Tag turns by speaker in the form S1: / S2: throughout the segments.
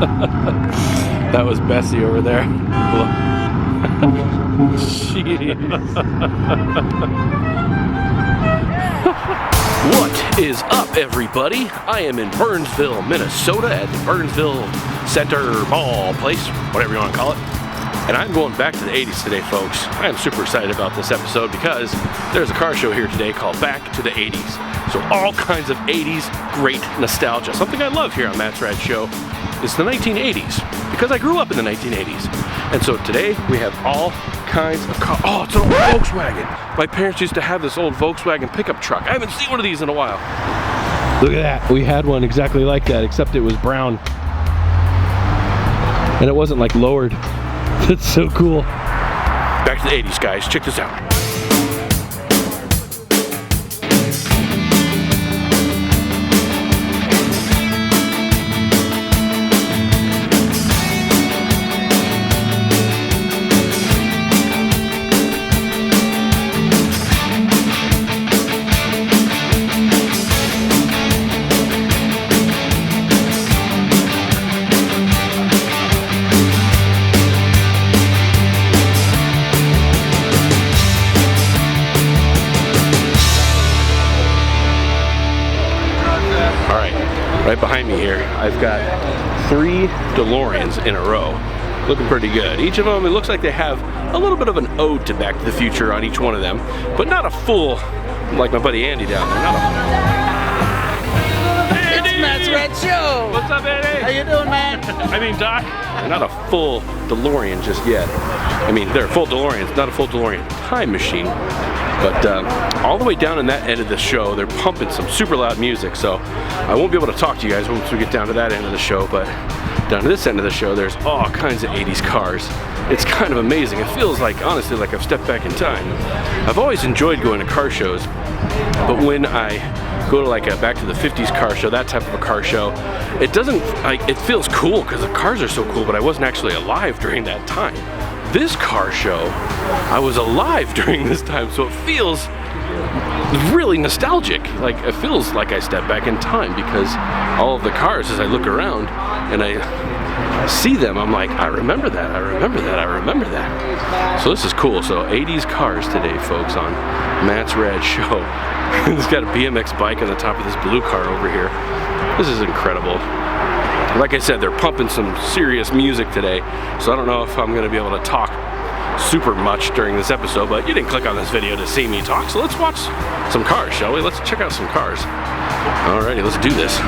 S1: That was Bessie over there. Jeez. What is up, everybody? I am in Burnsville, Minnesota at the Burnsville Center Mall place, whatever you want to call it. And I'm going back to the 80s today, folks. I am super excited about this episode because there's a car show here today called Back to the 80s. So all kinds of 80s great nostalgia. Something I love here on Matt's RAD Show is the 1980s, because I grew up in the 1980s. And so today we have all kinds of cars. Oh, it's an old Volkswagen. My parents used to have this old Volkswagen pickup truck. I haven't seen one of these in a while. Look at that. We had one exactly like that, except it was brown. And it wasn't like lowered. That's so cool. Back to the 80s, guys. Check this out. Right behind me here, I've got 3 DeLoreans in a row. Looking pretty good. Each of them, it looks like they have a little bit of an ode to Back to the Future on each one of them, but not a full, like my buddy Andy down there. Not a...
S2: It's Matt's RAD Show!
S1: What's up, Andy?
S2: How you doing, man?
S1: I mean, Doc. Not a full DeLorean just yet. I mean, they're full DeLoreans, not a full DeLorean time machine. But all the way down in that end of the show, they're pumping some super loud music, so I won't be able to talk to you guys once we get down to that end of the show, but down to this end of the show, there's all kinds of 80s cars. It's kind of amazing. It feels like, honestly, like I've stepped back in time. I've always enjoyed going to car shows, but when I go to like a Back to the 50s car show, that type of a car show, it doesn't, like, it feels cool because the cars are so cool, but I wasn't actually alive during that time. This car show, I was alive during this time, so it feels really nostalgic. Like, it feels like I stepped back in time because all of the cars, as I look around and I see them, I'm like, I remember that, I remember that, I remember that. So this is cool. So 80s cars today, folks, on Matt's RAD Show. He's got a BMX bike on the top of this blue car over here. This is incredible. Like I said, they're pumping some serious music today, so I don't know if I'm going to be able to talk super much during this episode, but you didn't click on this video to see me talk, so let's watch some cars, shall we? Let's check out some cars. Alrighty, let's do this.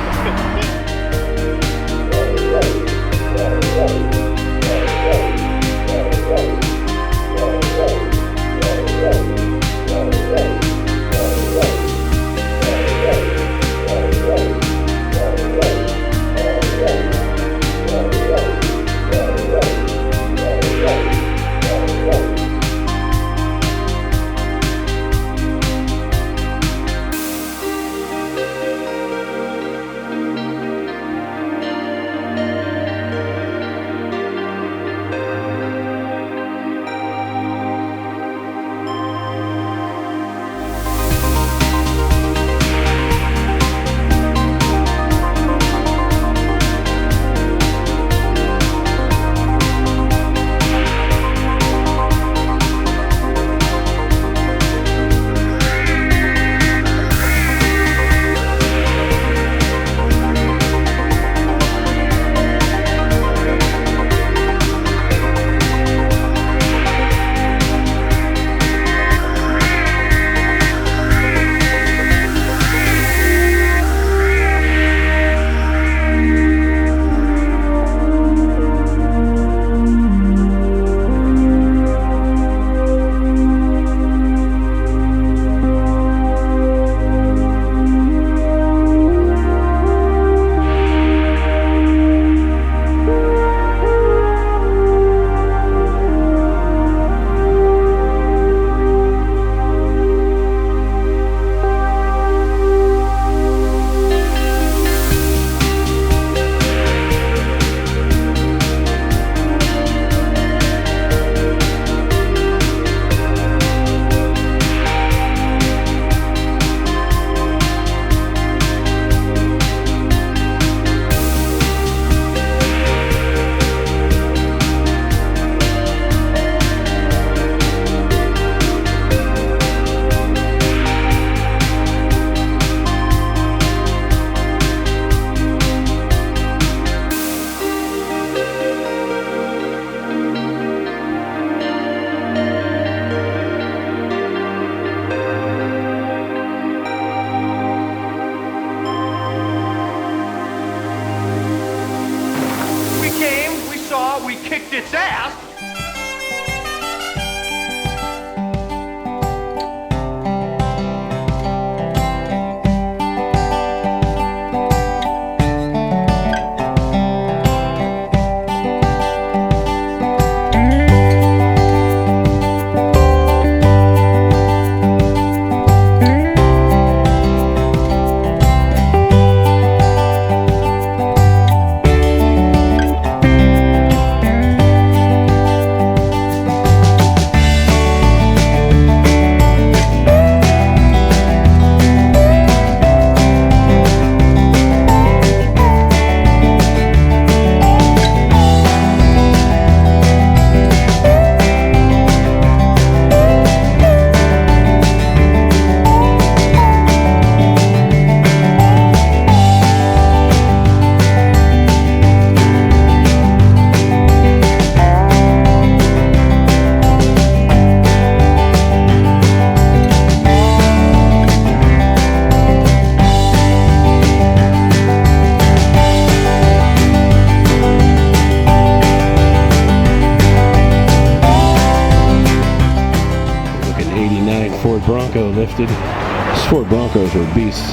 S3: Bronco lifted. These Ford Broncos are beasts.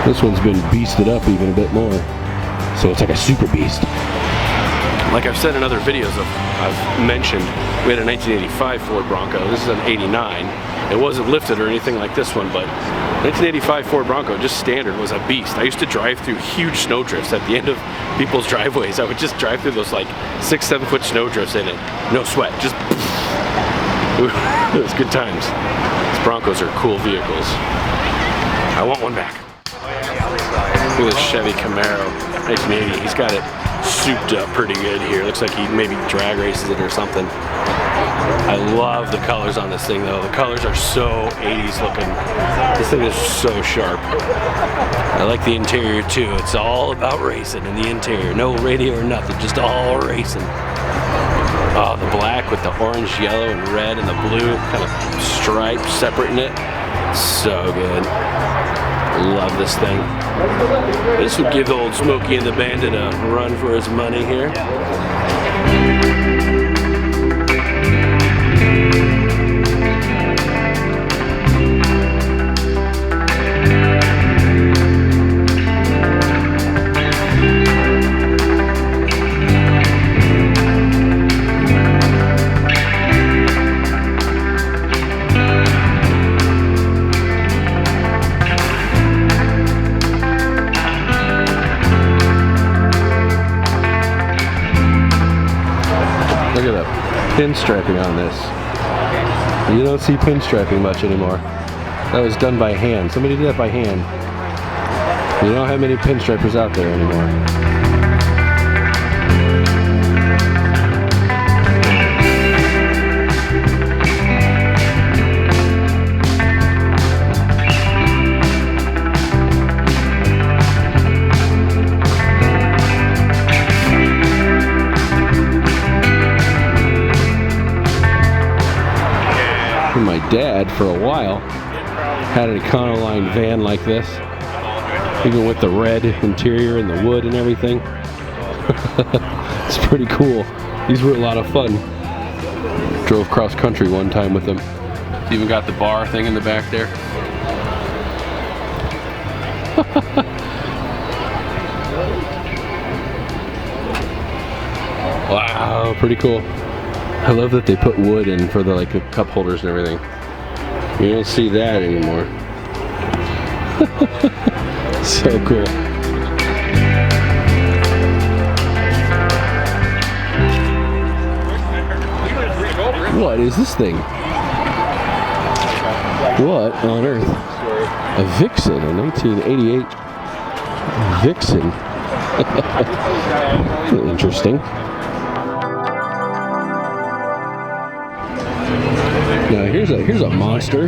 S3: This one's been beasted up even a bit more. So it's like a super beast.
S1: Like I've said in other videos I've mentioned, we had a 1985 Ford Bronco. This is an 89. It wasn't lifted or anything like this one, but 1985 Ford Bronco, just standard, was a beast. I used to drive through huge snow drifts at the end of people's driveways. I would just drive through those like 6-7 foot snow drifts in it. No sweat, just it was good times. These Broncos are cool vehicles. I want one back. Look at this Chevy Camaro, 1980. He's got it souped up pretty good here. Looks like he maybe drag races it or something. I love the colors on this thing though. The colors are so 80s looking. This thing is so sharp. I like the interior too. It's all about racing in the interior. No radio or nothing, just all racing. Oh, the black with the orange, yellow, and red and the blue kind of stripes separating it. So good. Love this thing. This would give old Smokey and the Bandit a run for his money here.
S3: Look at that pinstriping on this. You don't see pinstriping much anymore. That was done by hand. Somebody did that by hand. You don't have many pinstripers out there anymore. My dad, for a while, had an Econoline van like this, even with the red interior and the wood and everything. It's pretty cool. These were a lot of fun. Drove cross country one time with them. Even got the bar thing in the back there. Wow, pretty cool. I love that they put wood in for the like the cup holders and everything. You don't see that anymore. So cool. What is this thing? What on earth? A Vixen, a 1988 Vixen. Interesting. Now here's a monster.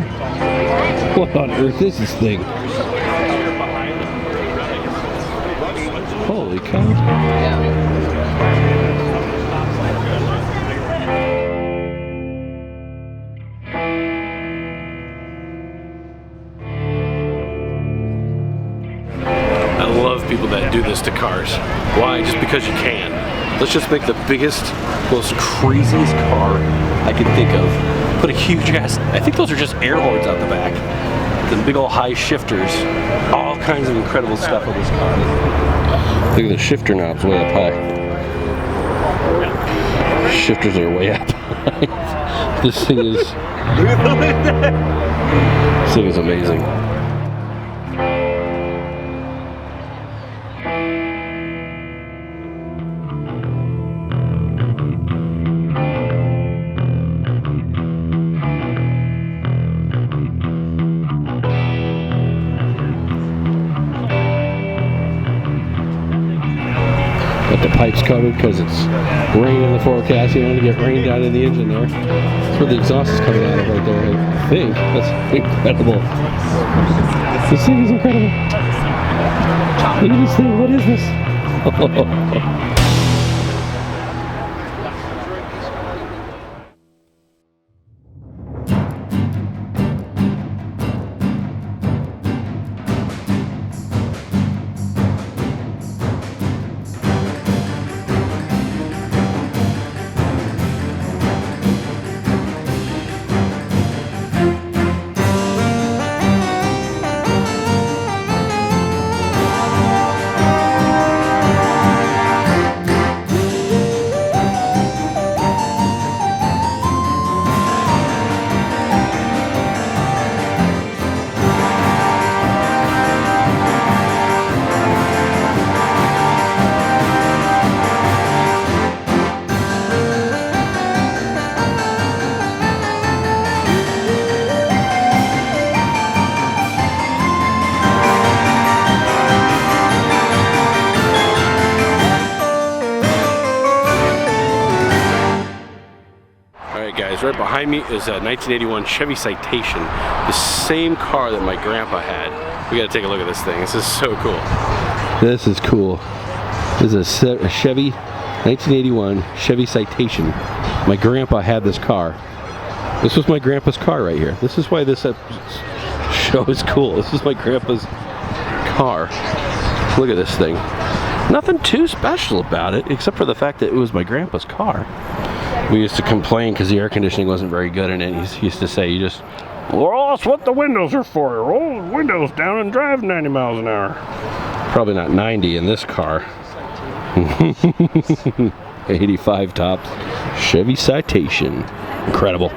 S3: What on earth is this thing? Holy cow.
S1: I love people that do this to cars. Why? Just because you can. Let's just make the biggest, most craziest car I can think of. Put a huge ass, I think those are just air horns out the back. The big old high shifters. All kinds of incredible stuff on this car.
S3: Look at the shifter knobs way up high. Shifters are way up high. This thing is amazing. Got the pipes covered because it's rain in the forecast. You don't want to get rain down in the engine there. That's where the exhaust is coming out of right there, I think. That's incredible. This thing is incredible. Look at this thing. What is this?
S1: guys, right behind me is a 1981 Chevy Citation, the same car that my grandpa had. We gotta take a look at this thing. This is so cool.
S3: This is cool. This is a Chevy 1981 Chevy Citation. My grandpa had this car. This was my grandpa's car right here. This is why this show is cool. This is my grandpa's car. Look at this thing. Nothing too special about it, except for the fact that it was my grandpa's car. We used to complain because the air conditioning wasn't very good in it. He used to say, you just, well, that's what the windows are for. Roll the windows down and drive 90 miles an hour. Probably not 90 in this car. 85 tops. Chevy Citation. Incredible.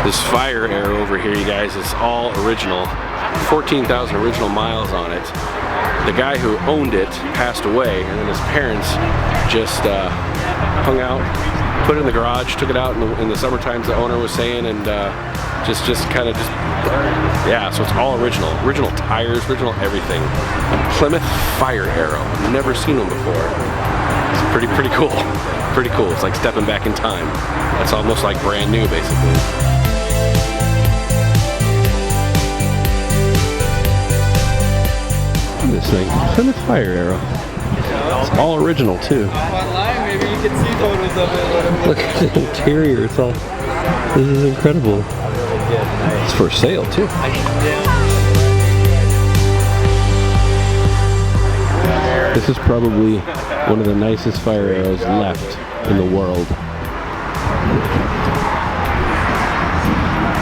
S1: This fire arrow over here, you guys, is all original. 14,000 original miles on it. The guy who owned it passed away, and then his parents just hung out, put it in the garage, took it out in the summer times, the owner was saying, and yeah, so it's all original. Original tires, original everything. Plymouth Fire Arrow. Never seen one before. It's pretty cool. Pretty cool. It's like stepping back in time. That's almost like brand new, basically.
S3: This thing, Plymouth Fire Arrow. It's all original too.
S2: Online, maybe you can see photos of it.
S3: Look at the interior. It's all. This is incredible. It's for sale too. This is probably one of the nicest fire arrows left in the world.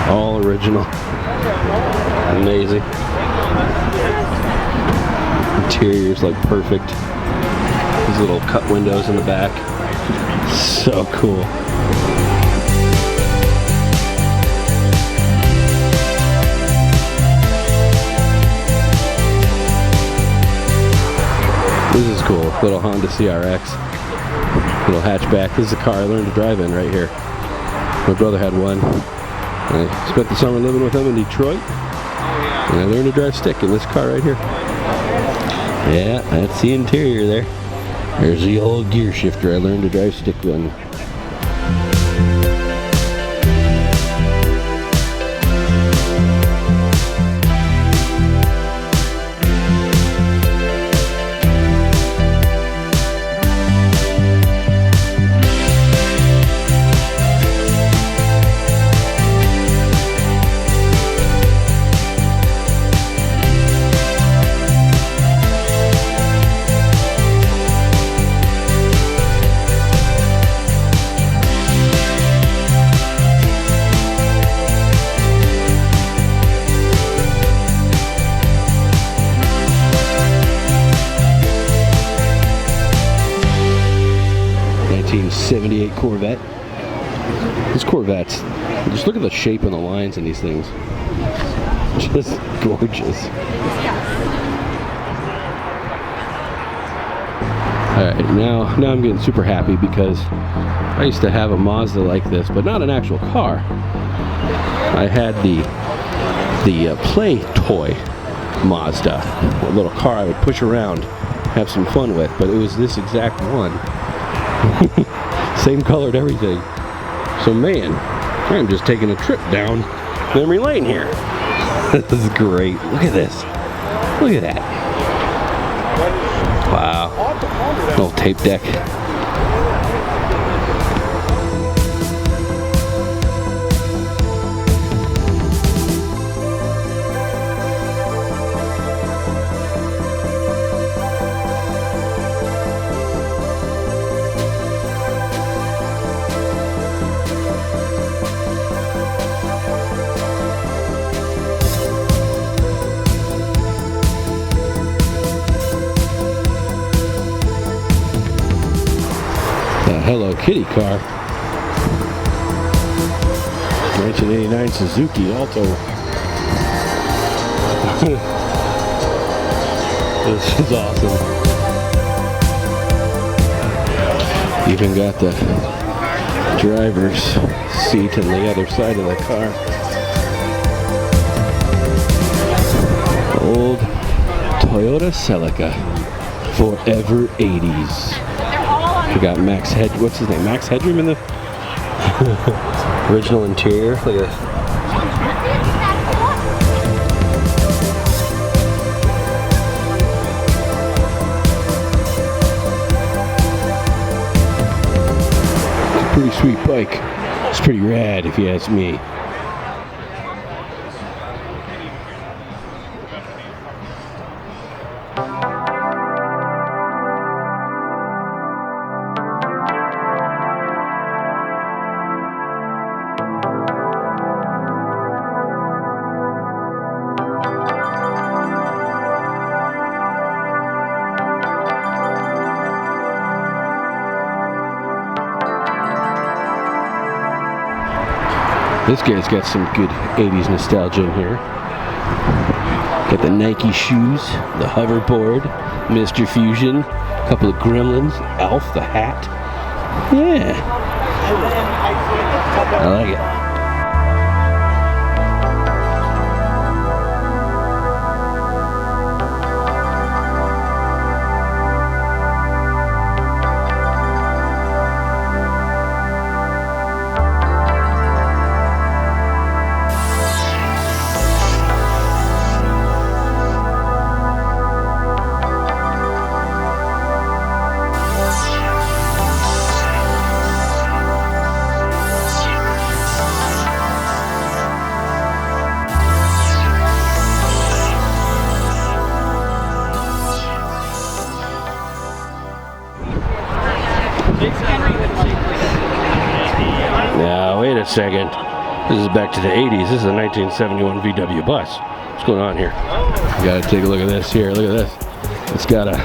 S3: All original. Amazing. Interior's like perfect. These little cut windows in the back. So cool. This is cool. Little Honda CRX. Little hatchback. This is a car I learned to drive in right here. My brother had one. I spent the summer living with him in Detroit. And I learned to drive stick in this car right here. Yeah, that's the interior there. There's the old gear shifter I learned to drive stick on. '78 Corvette. These Corvettes, just look at the shape and the lines in these things. Just gorgeous. Alright, now I'm getting super happy because I used to have a Mazda like this, but not an actual car. I had the play toy Mazda, a little car I would push around, have some fun with, but it was this exact one. Same colored everything. So man, I'm just taking a trip down memory lane here. This is great. Look at this. Look at that. tape deck. Hello Kitty car. 1989 Suzuki Alto. This is awesome. Even got the driver's seat on the other side of the car. Old Toyota Celica. Forever 80s. We got what's his name? Max Headroom in the original interior. Look at this. It's a pretty sweet bike. It's pretty rad if you ask me. This guy's got some good 80s nostalgia in here. Got the Nike shoes, the hoverboard, Mr. Fusion, a couple of Gremlins, Alf the hat. Yeah. I like it. Now, wait a second. This is back to the 80s. This is a 1971 VW bus. What's going on here? You gotta take a look at this here. Look at this. It's got a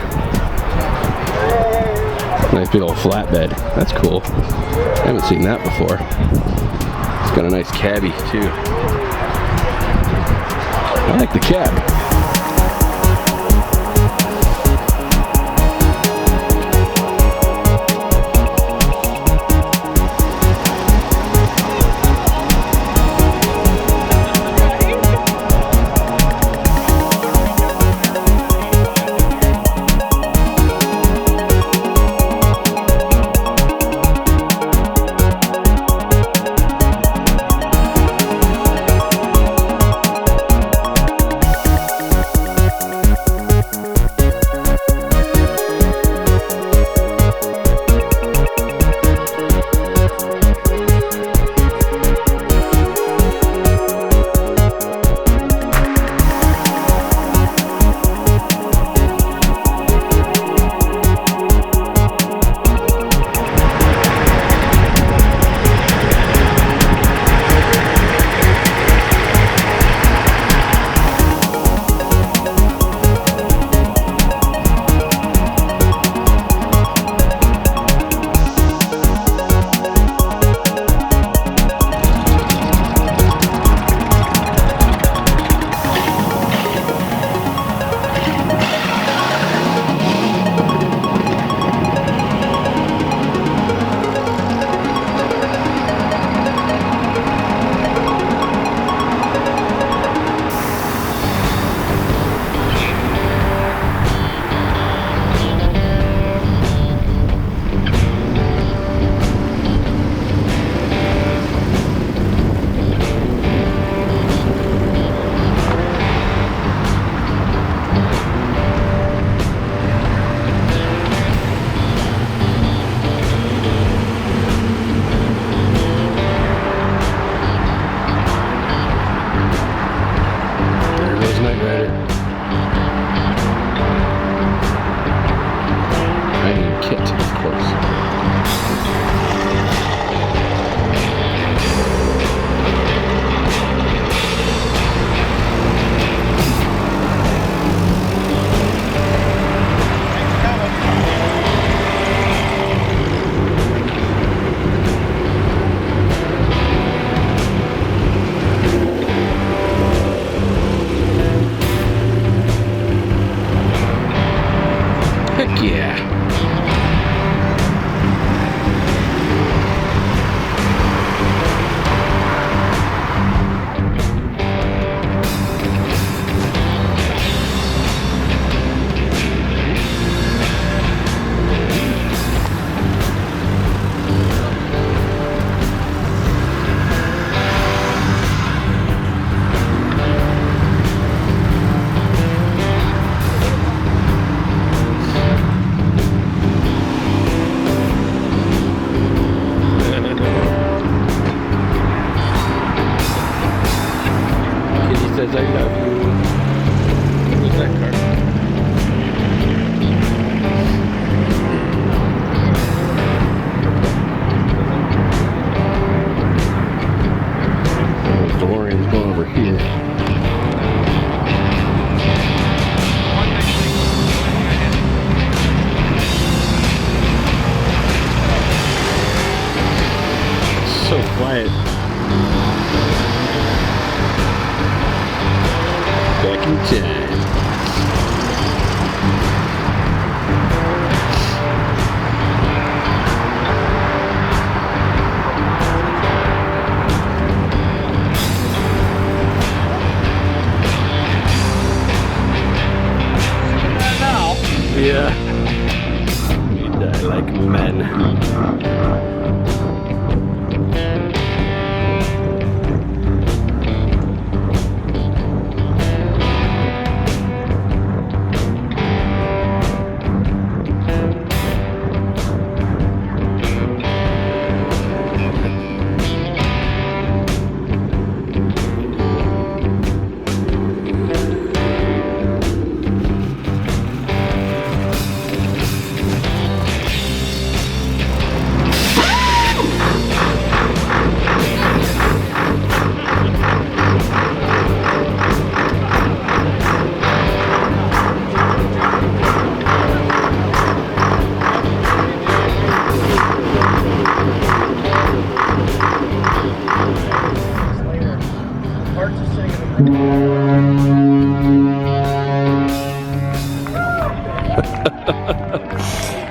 S3: nice big old flatbed. That's cool. I haven't seen that before. It's got a nice cabbie, too. I like the cab. says I love you.
S1: Who's that car?
S3: DeLorean's going over here. So quiet. Back in time. Yeah. You die like men.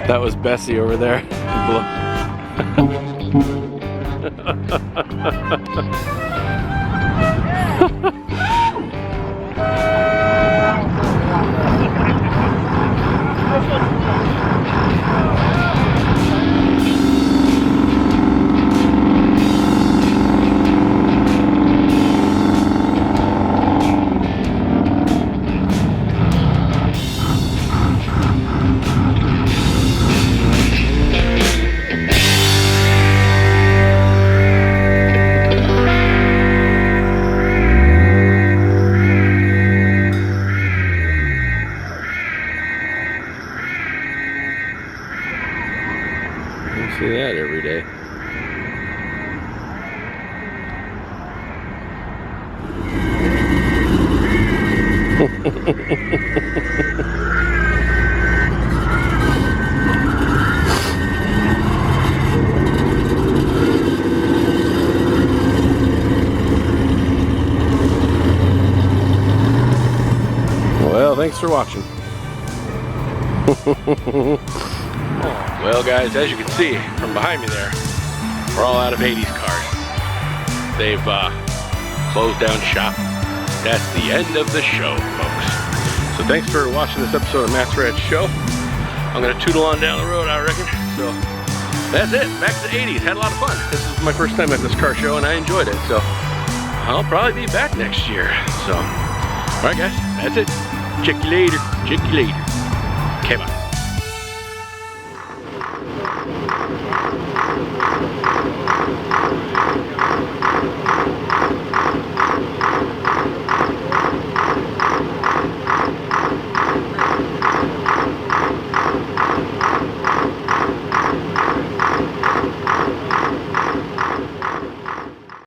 S3: That was Bessie over there. See that every day. Well, thanks for watching.
S1: Well, guys, as you can see from behind me there, we're all out of 80s cars. They've closed down shop. That's the end of the show, folks. So thanks for watching this episode of Matt's RAD Show. I'm going to tootle on down the road, I reckon. So that's it. Back to the 80s. Had a lot of fun. This is my first time at this car show, and I enjoyed it. So I'll probably be back next year. So, all right, guys, that's it. Check you later. Check you later. Okay, bye.